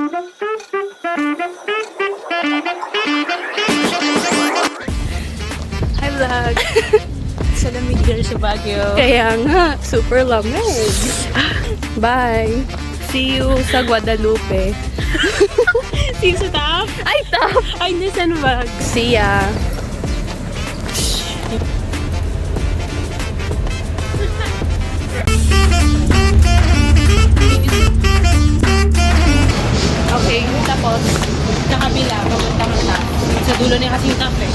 Hi vlog! Sa lamig dyan sa Baguio. Kaya nga, super lamig. Bye! See you sa Guadalupe. See you sa top? Ay, top! Ay, nasan bag? See ya! Okay, tapos sa kabila, papunta ka top. Sa dulo niya kasi yung top eh.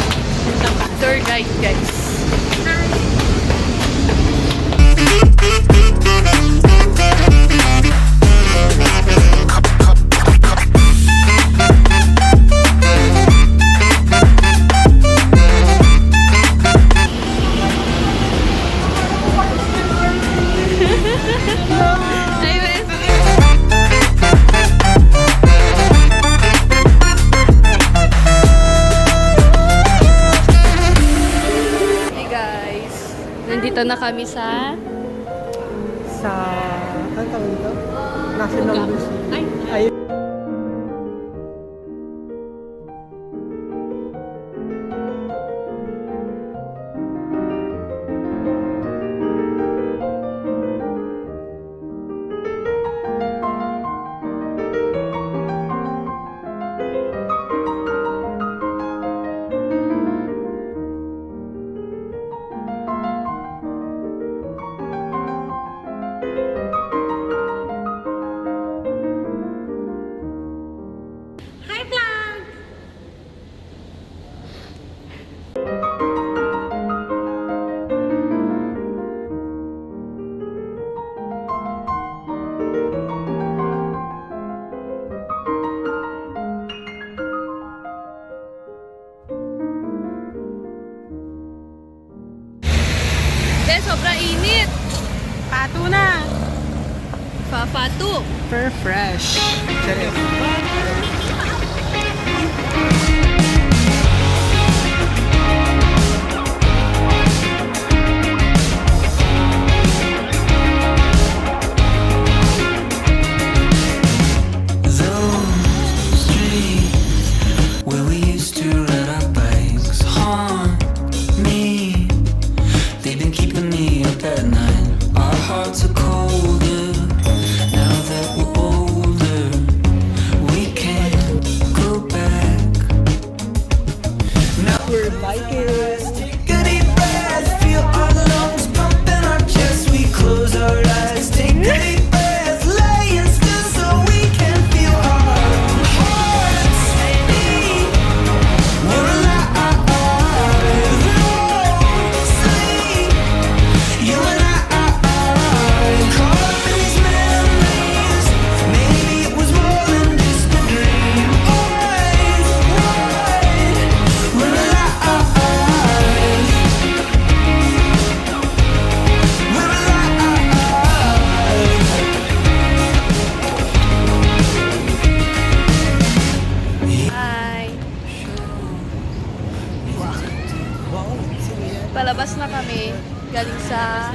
Yung top ka. Tour guide, guys. Hi, Bes. Hey guys, nandito na kami sa Ano tawag dito? National Museum. Ay, Ay, Bes, sobra init. pato na. Fafatu. super fresh. Sarap. Those streets where we used to ride our bikes haunt me. They've been keeping me up at night. Our hearts are colder now that we're older. We can't go back. Now we're bikers. Take a deep breath, feel our lungs pump in our chest. We close our eyes, take a deep breath, laying still so we can feel our hearts beat. We're alive, no sleep. You and I, caught up in these memories. Maybe it was more than just a dream. Always right. We're alive. We're alive. Hi. Palabas na kami. Galing sa